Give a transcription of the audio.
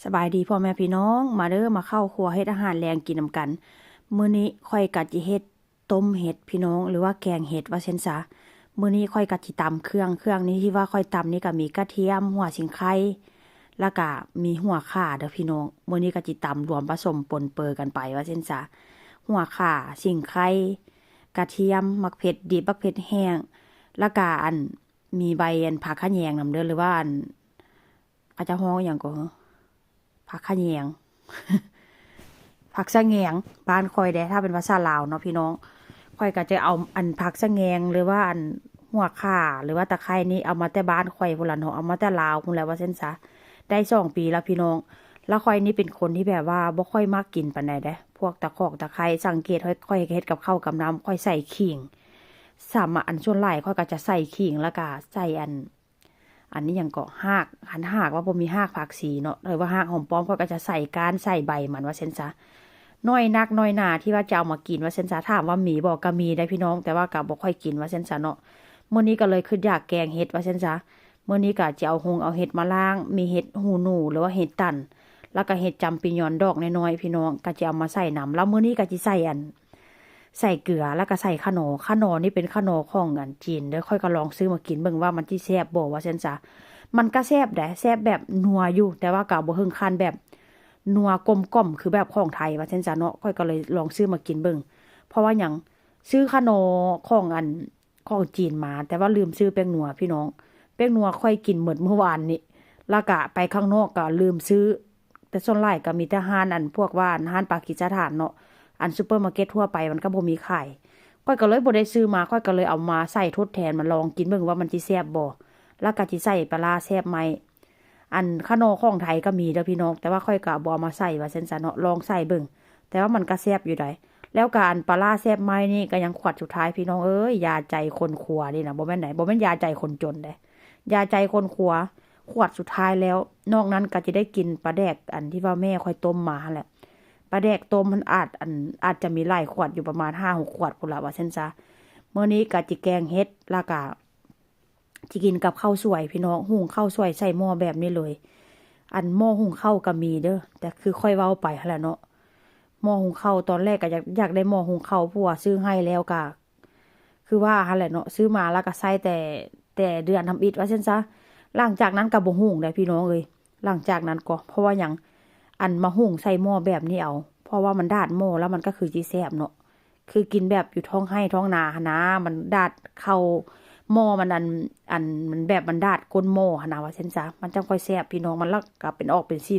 สบายดีพ่อแม่พี่น้องมาเด้อมาเข้าครัวเฮ็ดอาหารแรงกินนำกันมื้อนี้ค่อยกะจิเฮ็ดต้มเห็ดพี่น้องหรือว่าแกงเห็ดว่าเช่นซะมื้อนี้ค่อยกะจิตำเครื่องนี้ที่ว่าค่อยตำนี่ก็มีกระเทียมหัวสิงไคแล้วก็มีหัวข่าเด้อพี่น้องมื้อนี้ก็จิตำรวมผสมปนเปื้อกันไปว่าเช่นซะหัวข่าสิงไคกระเทียมมักเผ็ดดิบมักเผ็ดแห้งแล้วก็มีใบผักขะแยงนำเด้อหรือว่าอาจจะฮ้องหยังก็ผักขะแยง ผักสะแงงบ้านคอยได้ถ้าเป็นภาษาลาวเนาะพี่น้องคอยก็จะเอาผักสะแงงหรือว่าหัวข่าหรือว่าตะไคร้นี่เอามาแต่บ้านคอยพุ่นล่ะเนาะเอามาแต่ลาวพุ่นแหล้วว่าเส้นซะได้2 ปีแล้วพี่น้องแล้วคอยนี่เป็นคนที่แบบว่าบ่ค่อยมักกินปานใดเด้พวกตะไคร้สังเกตค่อยเฮ็ดกับข้าวกับน้ำค่อยใส่ขิงส่วนหลายค่อยก็จะใส่ขิงแล้วก็ใส่อันนี้ยังก็หากว่าบ่มีหากผักสีเนาะหรือว่าหากหอมป้อมก็จะใส่ก้านใส่ใบมันว่าเช่นซะน้อยนักน้อยหนาที่ว่าจะเอามากินว่าเช่นซะถามว่ามีบ่ก็มีได้พี่น้องแต่ว่าก็บ่ค่อยกินว่าเช่นซะเนาะมื้อนี้ก็เลยคิดอยากแกงเห็ดว่าเช่นซะมื้อนี้ก็จะเอาเห็ดมาล้างมีเห็ดหูหนูหรือว่าเห็ดตันแล้วก็เห็ดจำปียอนดอกน้อยๆพี่น้องก็จะเอามาใส่น้ำแล้วมื้อนี้ก็สิใส่เกลือแล้วก็ใส่ขนอนี่เป็นขนอของจีนเด้อค่อยก็ลองซื้อมากินเบิ่งว่ามันสิแซ่บบ่ว่าซั่นซะมันก็แซ่บแซ่บแบบนัวอยู่แต่ว่าก็บ่ถึงขั้นแบบนัวกลมกล่อมคือแบบของไทยว่าซั่นซะเนาะค่อยก็เลยลองซื้อมากินเบิ่งเพราะว่าหยังซื้อขนอของจีนมาแต่ว่าลืมซื้อแป้งนัวพี่น้องแป้งนัวค่อยกินหมดเมื่อวานนี้แล้วก็ไปข้างนอกก็ลืมซื้อแต่ส่วนหลายก็มีแต่ร้านพวกว่าร้านปากีสถานเนาะซุปเปอร์มาร์เก็ตทั่วไปมันก็บ่มีขายค่อยก็เลยบ่ได้ซื้อมาค่อยก็เลยเอามาใส่ทดแทนมาลองกินเบิ่งว่ามันสิแซ่บบ่แล้วก็สิใส่ปลาร้าแซ่บไหมขนมของไทยก็มีเด้อพี่น้องแต่ว่าค่อยก็บ่เอามาใส่ว่าซั่นซะเนาะลองใส่เบิ่งแต่ว่ามันก็แซ่บอยู่ได้แล้วก็ปลาร้าแซ่บไหมนี่ก็ยังขวดสุดท้ายพี่น้องเอ้ยยาใจคนครัวนี่นะบ่แม่นไหนบ่แม่นยาใจคนจนเด้ยาใจคนครัวขวดสุดท้ายแล้วนอกนั้นก็จะได้กินปลาแดกที่ว่าแม่ค่อยต้มมาหั่นแหละปลาแดกต้มมันอาจจะมีหลายขวดอยู่ประมาณ5-6 ขวดพุ่นล่ะว่าซั่นซะมื้อนี้ก็จิแกงเฮ็ดแล้วก็สิกินกับข้าวสวยพี่น้องหุงข้าวสวยใส่หม้อแบบนี้เลยหม้อหุงข้าวก็มีเด้อแต่คือค่อยเว้าไปหั่นแหละเนาะหม้อหุงข้าวตอนแรกก็อยากได้หม้อหุงข้าวเพราะว่าซื้อให้แล้วก็คือว่าหั่นแหละเนาะซื้อมาแล้วก็ใส่แต่เดือนทำอิฐว่าซั่นซะหลังจากนั้นก็บ่หุงได้พี่น้องเอ้ยหลังจากนั้นก็เพราะว่าหยังมาหุงใส่หม้อแบบนี้เอาเพราะว่ามันดาดหม้อแล้วมันก็คือสิแซ่บเนาะคือกินแบบอยู่ท้องไร่ท้องนาหั่นนะมันดาดเข้าหม้อมันมันแบบมันดาดก้นหม้อหั่นนะว่าซั่นซะมันจังค่อยแซ่บพี่น้องมันแล้วก็เป็นออกเป็นสี